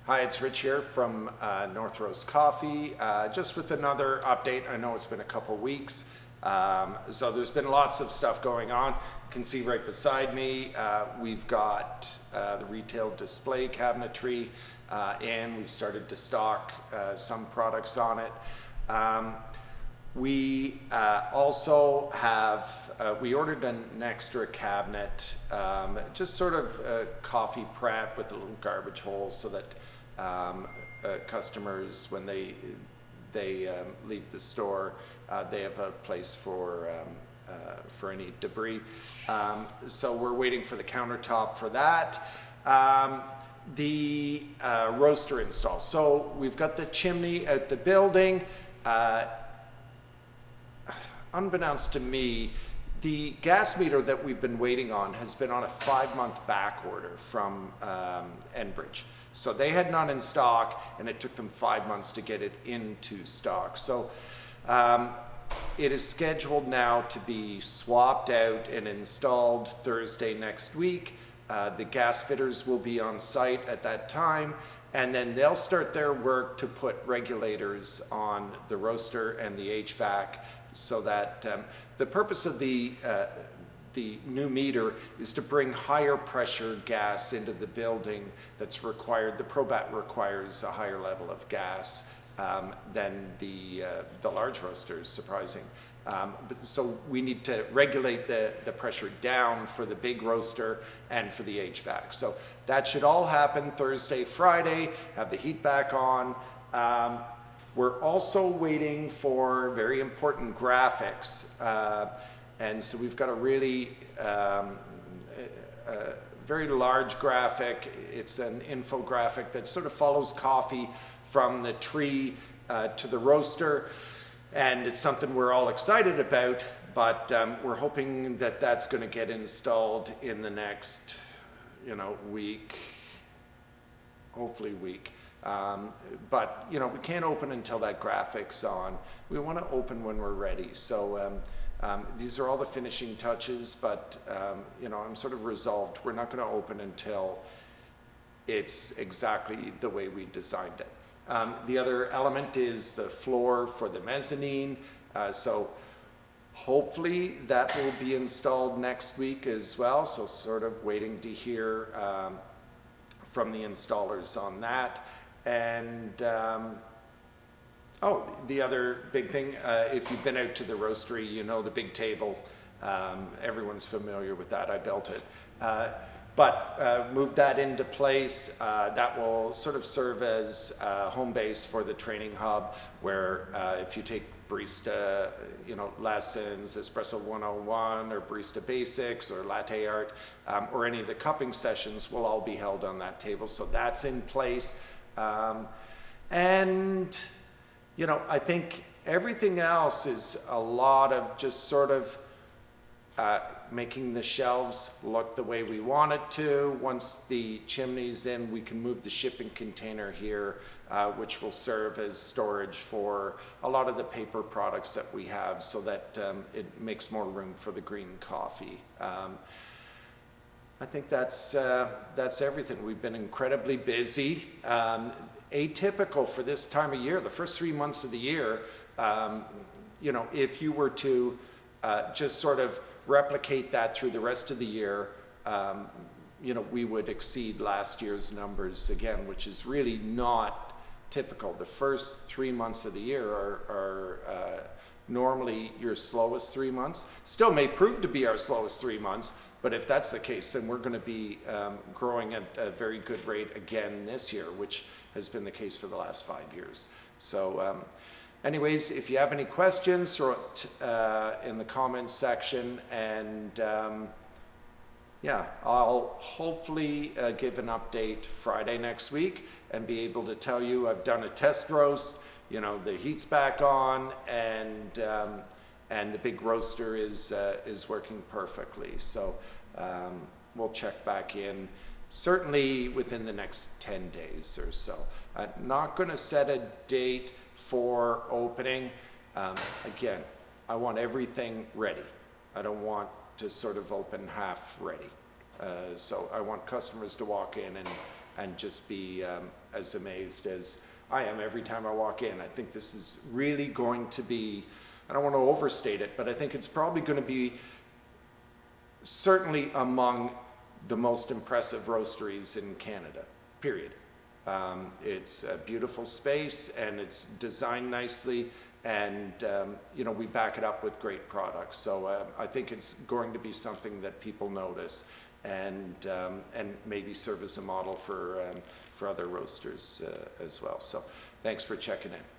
Hi, it's Rich here from North Roast Coffee. Just with another update. I know it's been a couple weeks, so there's been lots of stuff going on. You can see right beside me, we've got the retail display cabinetry, and we've started to stock some products on it. We also have, we ordered an extra cabinet, just sort of coffee prep with a little garbage hole so that customers, when they leave the store, they have a place for any debris. So we're waiting for the countertop for that. The roaster install. So we've got the chimney at the building. Unbeknownst to me, the gas meter that we've been waiting on has been on a 5-month back order from Enbridge. So they had none in stock, and it took them 5 months to get it into stock. So it is scheduled now to be swapped out and installed Thursday next week. The gas fitters will be on site at that time, and then they'll start their work to put regulators on the roaster and the HVAC, so that the purpose of the new meter is to bring higher pressure gas into the building that's required. The Probat requires a higher level of gas than the large roasters, surprising. So we need to regulate the pressure down for the big roaster and for the HVAC. So that should all happen Thursday, Friday, have the heat back on. We're also waiting for very important graphics. And so we've got a really very large graphic. It's an infographic that sort of follows coffee from the tree to the roaster. And it's something we're all excited about, but we're hoping that that's going to get installed in the next, week, hopefully week. But we can't open until that graphic's on. We want to open when we're ready. So these are all the finishing touches, but I'm sort of resolved. We're not going to open until it's exactly the way we designed it. The other element is the floor for the mezzanine. So hopefully that will be installed next week as well. So sort of waiting to hear from the installers on that. And the other big thing, if you've been out to the roastery, the big table. Everyone's familiar with that. I built it. But moved that into place. That will sort of serve as a home base for the training hub, where if you take barista lessons, Espresso 101 or Barista Basics or Latte Art, or any of the cupping sessions will all be held on that table. So that's in place. And I think everything else is a lot of just sort of making the shelves look the way we want it to. Once the chimney's in, we can move the shipping container here, which will serve as storage for a lot of the paper products that we have, so that it makes more room for the green coffee. I think that's everything. We've been incredibly busy. Atypical for this time of year. The first 3 months of the year, if you were to just sort of replicate that through the rest of the year, we would exceed last year's numbers again, which is really not typical. The first 3 months of the year are normally your slowest 3 months. Still may prove to be our slowest 3 months, but if that's the case, then we're going to be growing at a very good rate again this year, which has been the case for the last 5 years. So anyways, if you have any questions, throw it in the comments section, and I'll hopefully give an update Friday next week and be able to tell you I've done a test roast, the heat's back on, and the big roaster is working perfectly. So we'll check back in certainly within the next 10 days or so. I'm not going to set a date for opening. Again, I want everything ready. I don't want to sort of open half ready. So I want customers to walk in and just be as amazed as I am every time I walk in. I think this is really going to be, I don't want to overstate it, but I think it's probably going to be certainly among the most impressive roasteries in Canada, period. It's a beautiful space and it's designed nicely, and you know, we back it up with great products. So I think it's going to be something that people notice, and maybe serve as a model for other roasters as well. So thanks for checking in.